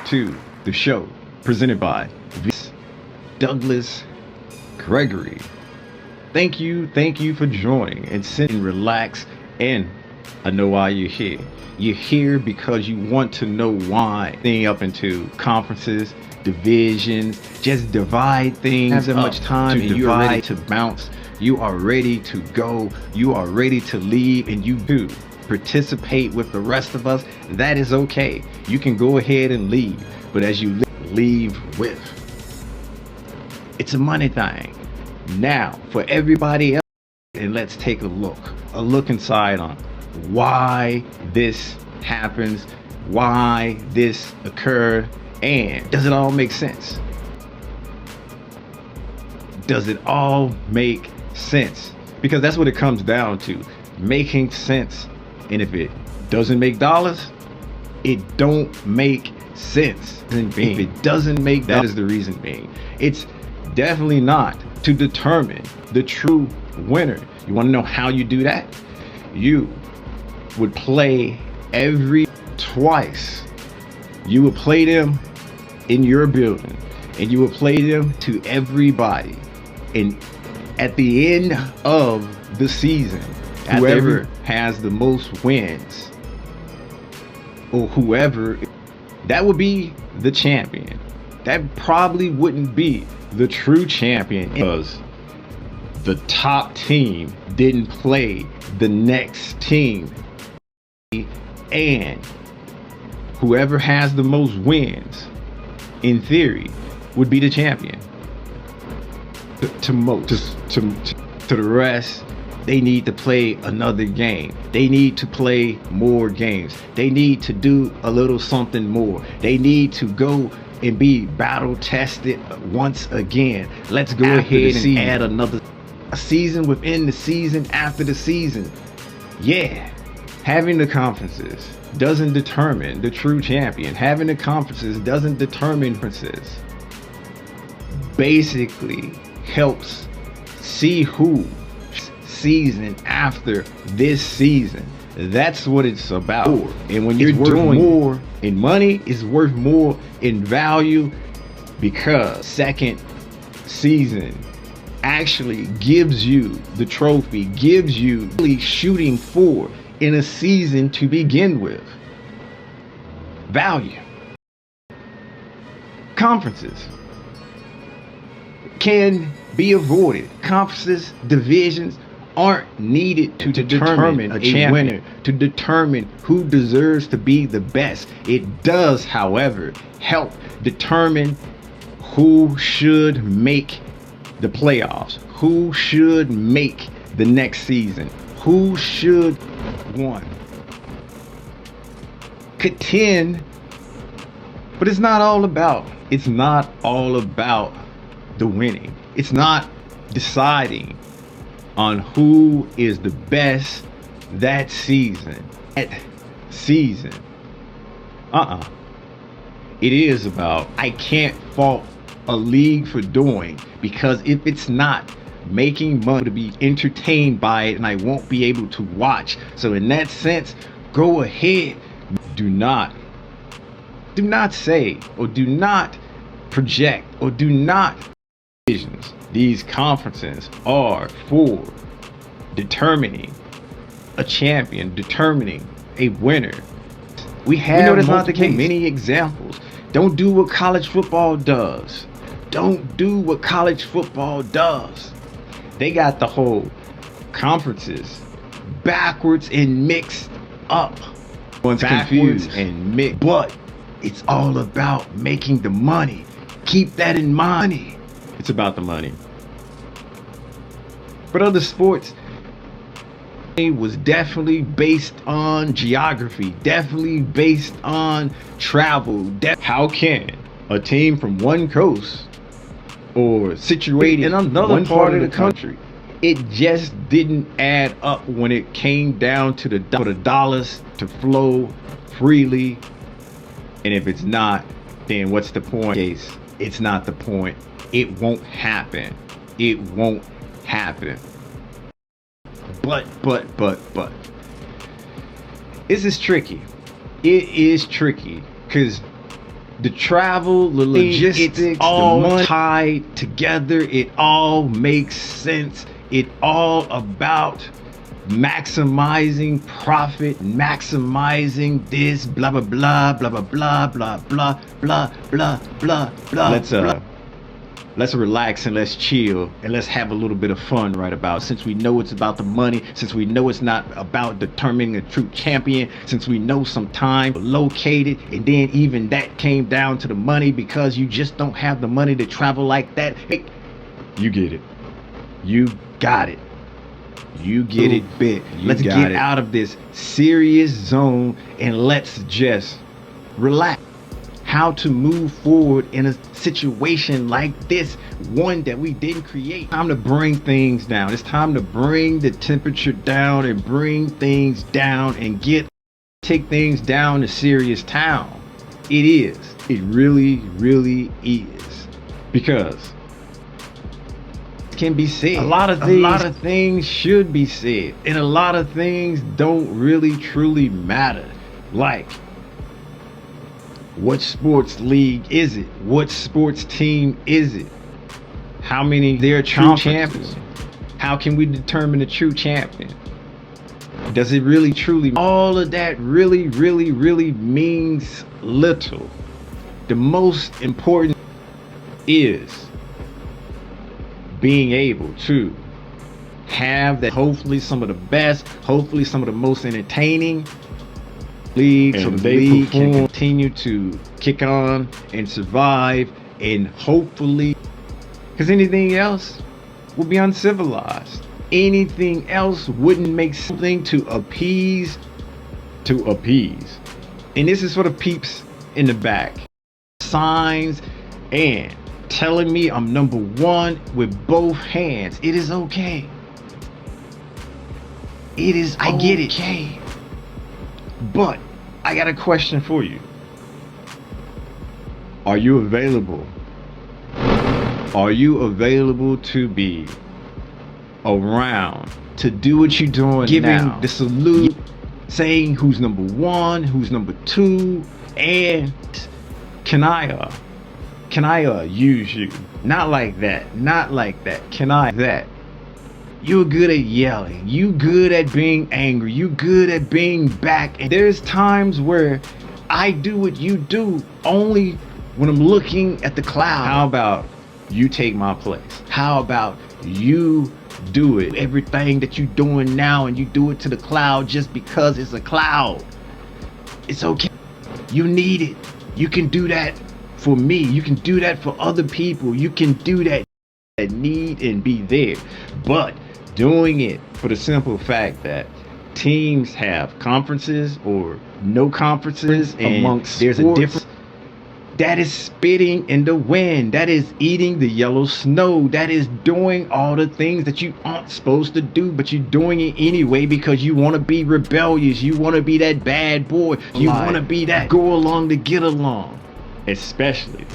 to the show presented by Douglas Gregory. Thank you for joining and sit and relax. And I know why you're here. You're here because you want to know why. Thing up into conferences, divisions, just divide things. Have that much time, and you're ready to bounce. You are ready to go. You are ready to leave, and you do participate with the rest of us. That is okay. You can go ahead and leave, but as you leave with, it's a money thing. Now, for everybody else, and let's take a look inside on why this happens, why this occurred, and does it all make sense? Does it all make sense? Because that's what it comes down to, making sense. And if it doesn't make dollars, it don't make sense. If it doesn't make dollars, that is the reason being. It's definitely not to determine the true winner. You want to know how you do that? You would play twice. You would play them in your building, and you would play them to everybody. And at the end of the season, whoever has the most wins, or whoever, that would be the champion. That probably wouldn't be the true champion because the top team didn't play the next team, and whoever has the most wins, in theory, would be the champion. To the rest, they need to play another game. They need to play more games. They need to do a little something more. They need to go and be battle tested once again. Let's go ahead and add another season within the season after the season. Yeah, having the conferences doesn't determine the true champion. Having the conferences doesn't determine differences. Basically helps see who season after this season. That's what it's about. And when you're doing more in money, it's worth more in value, because second season actually gives you the trophy, gives you really shooting for in a season to begin with. Value. Conferences can be avoided. Conferences, divisions aren't needed to determine a champion, to determine who deserves to be the best. It does, however, help determine who should make the playoffs, who should make the next season, who should contend. But it's not all about the winning. It's not deciding on who is the best that season. It is about, I can't fault a league for doing, because if it's not making money to be entertained by it, and I won't be able to watch. So in that sense, go ahead. Do not say, or do not project, or do not decisions. These conferences are for determining a champion, determining a winner. We know that's not the case. Many examples. Don't do what college football does. Don't do what college football does. They got the whole conferences backwards and mixed up. One's confused and mixed. But it's all about making the money. Keep that in mind. It's about the money. But other sports, it was definitely based on geography, definitely based on travel. How can a team from one coast or situated in another part of the country, it just didn't add up when it came down to the dollars to flow freely. And if it's not, then what's the point? It's not the point. It won't happen. It won't happen. But this is tricky. It is tricky, because The travel, the logistics, it's all the money tied together. It all makes sense. It all about maximizing profit, maximizing this, blah blah blah blah blah blah blah blah blah blah blah blah. Let's relax and let's chill and let's have a little bit of fun right about, since we know it's about the money, since we know it's not about determining a true champion, since we know some time located, and then even that came down to the money because you just don't have the money to travel like that. Hey, you get it. You got it. You get it, bit. Let's get out of this serious zone and let's just relax. How to move forward in a situation like this, one that we didn't create. Time to bring things down. It's time to bring the temperature down and bring things down and take things down to serious town. It is. It really, really is. Because can be said. A lot of things should be said, and a lot of things don't really truly matter. Like, what sports league is it? What sports team is it? How many they're true champions? How can we determine a true champion? Does it really truly? All of that really, really, really means little. The most important is being able to have that, hopefully some of the best, hopefully some of the most entertaining leagues, so the league can continue to kick on and survive, and hopefully, because anything else will be uncivilized. Anything else wouldn't make something to appease. And this is for the peeps in the back. Signs and telling me I'm number one with both hands. It is okay. It is, I get it. But I got a question for you. Are you available? Are you available to be around, to do what you're doing, giving the salute, saying who's number one, who's number two, and can I use you? Not like that. Not like that. Can I that? You're good at yelling. You good at being angry. You good at being back. And there's times where I do what you do only when I'm looking at the cloud. How about you take my place? How about you do it? Everything that you're doing now, and you do it to the cloud just because it's a cloud. It's okay. You need it. You can do that for me. You can do that for other people. You can do that need and be there. But doing it for the simple fact that teams have conferences or no conferences, and amongst there's sports, a difference. That is spitting in the wind. That is eating the yellow snow. That is doing all the things that you aren't supposed to do, but you're doing it anyway because you want to be rebellious. You want to be that bad boy. You want to be that go along to get along. Especially